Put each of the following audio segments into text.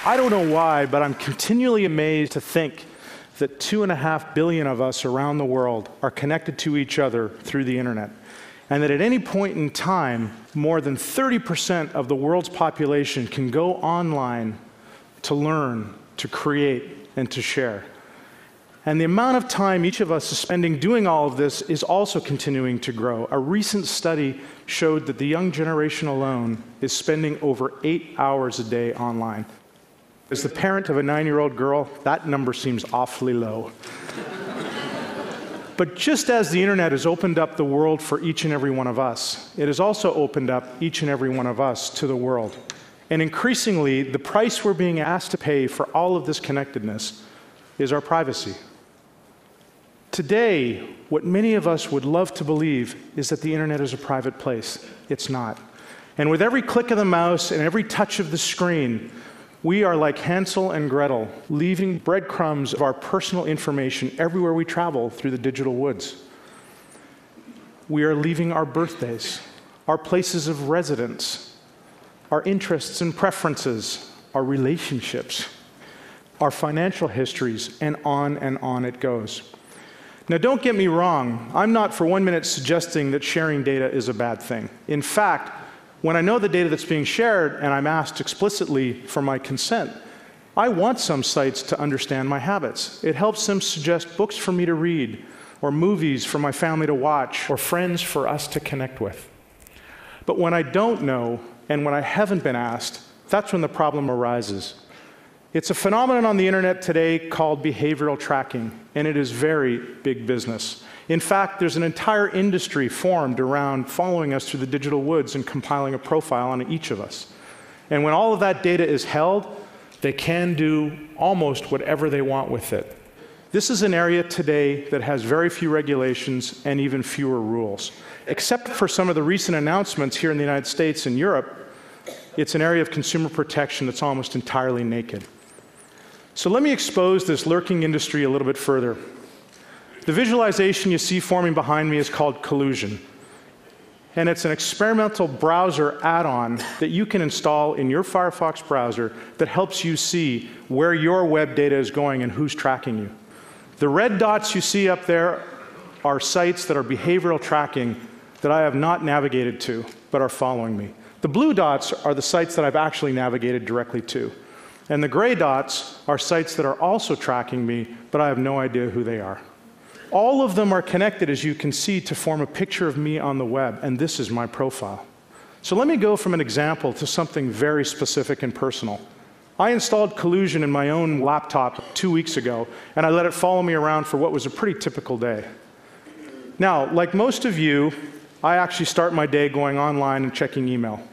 I don't know why, but I'm continually amazed to think that 2.5 billion of us around the world are connected to each other through the internet, and that at any point in time, more than 30% of the world's population can go online to learn, to create, and to share. And the amount of time each of us is spending doing all of this is also continuing to grow. A recent study showed that the young generation alone is spending over 8 hours a day online. As the parent of a 9-year-old girl, that number seems awfully low. But just as the internet has opened up the world for each and every one of us, it has also opened up each and every one of us to the world. And increasingly, the price we're being asked to pay for all of this connectedness is our privacy. Today, what many of us would love to believe is that the internet is a private place. It's not. And with every click of the mouse and every touch of the screen, we are like Hansel and Gretel, leaving breadcrumbs of our personal information everywhere we travel through the digital woods. We are leaving our birthdays, our places of residence, our interests and preferences, our relationships, our financial histories, and on it goes. Now, don't get me wrong. I'm not for 1 minute suggesting that sharing data is a bad thing. In fact, when I know the data that's being shared and I'm asked explicitly for my consent, I want some sites to understand my habits. It helps them suggest books for me to read, or movies for my family to watch, or friends for us to connect with. But when I don't know, and when I haven't been asked, that's when the problem arises. It's a phenomenon on the internet today called behavioral tracking, and it is very big business. In fact, there's an entire industry formed around following us through the digital woods and compiling a profile on each of us. And when all of that data is held, they can do almost whatever they want with it. This is an area today that has very few regulations and even fewer rules. Except for some of the recent announcements here in the United States and Europe, it's an area of consumer protection that's almost entirely naked. So let me expose this lurking industry a little bit further. The visualization you see forming behind me is called Collusion. And it's an experimental browser add-on that you can install in your Firefox browser that helps you see where your web data is going and who's tracking you. The red dots you see up there are sites that are behavioral tracking that I have not navigated to, but are following me. The blue dots are the sites that I've actually navigated directly to. And the gray dots are sites that are also tracking me, but I have no idea who they are. All of them are connected, as you can see, to form a picture of me on the web, and this is my profile. So let me go from an example to something very specific and personal. I installed Collusion in my own laptop 2 weeks ago, and I let it follow me around for what was a pretty typical day. Now, like most of you, I actually start my day going online and checking email.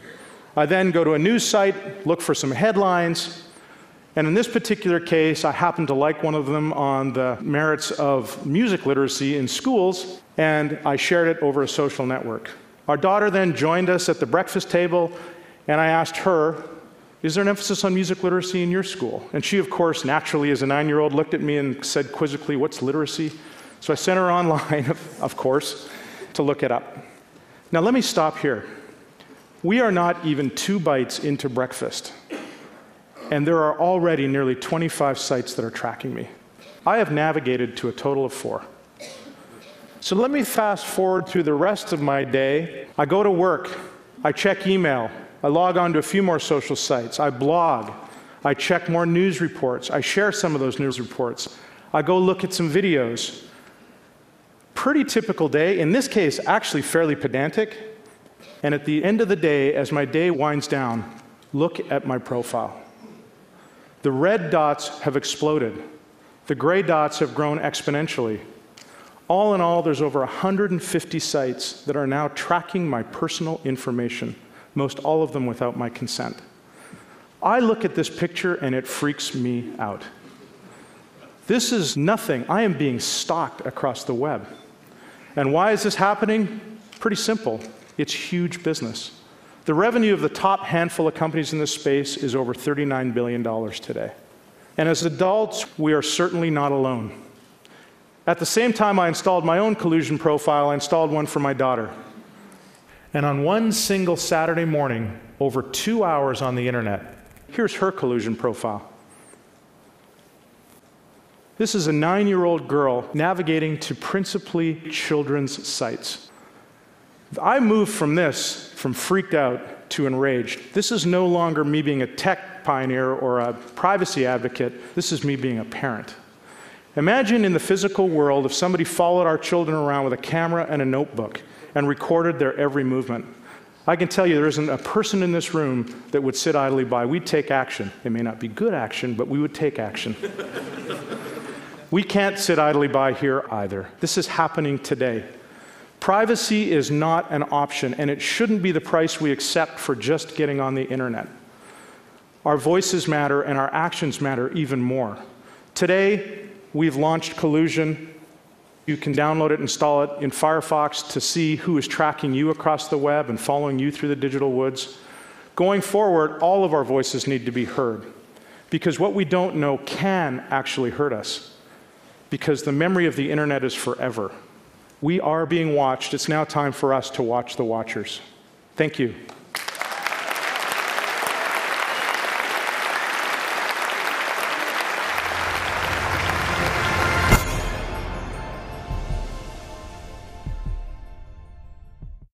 I then go to a news site, look for some headlines, and in this particular case, I happened to like one of them on the merits of music literacy in schools, and I shared it over a social network. Our daughter then joined us at the breakfast table, and I asked her, is there an emphasis on music literacy in your school? And she, of course, naturally, as a 9-year-old, looked at me and said quizzically, what's literacy? So I sent her online, of course, to look it up. Now let me stop here. We are not even 2 bites into breakfast, and there are already nearly 25 sites that are tracking me. I have navigated to a total of 4. So let me fast forward through the rest of my day. I go to work, I check email, I log on to a few more social sites, I blog, I check more news reports, I share some of those news reports, I go look at some videos. Pretty typical day, in this case actually fairly pedantic, and at the end of the day, as my day winds down, look at my profile. The red dots have exploded. The gray dots have grown exponentially. All in all, there's over 150 sites that are now tracking my personal information, most all of them without my consent. I look at this picture and it freaks me out. This is nothing. I am being stalked across the web. And why is this happening? Pretty simple. It's huge business. The revenue of the top handful of companies in this space is over $39 billion today. And as adults, we are certainly not alone. At the same time I installed my own collusion profile, I installed one for my daughter. And on one single Saturday morning, over 2 hours on the internet, here's her collusion profile. This is a 9-year-old girl navigating to principally children's sites. I moved from this, from freaked out to enraged. This is no longer me being a tech pioneer or a privacy advocate. This is me being a parent. Imagine in the physical world if somebody followed our children around with a camera and a notebook and recorded their every movement. I can tell you there isn't a person in this room that would sit idly by. We'd take action. It may not be good action, but we would take action. We can't sit idly by here either. This is happening today. Privacy is not an option, and it shouldn't be the price we accept for just getting on the internet. Our voices matter, and our actions matter even more. Today, we've launched Collusion. You can download it, install it in Firefox to see who is tracking you across the web and following you through the digital woods. Going forward, all of our voices need to be heard, because what we don't know can actually hurt us, because the memory of the internet is forever. We are being watched. It's now time for us to watch the watchers. Thank you.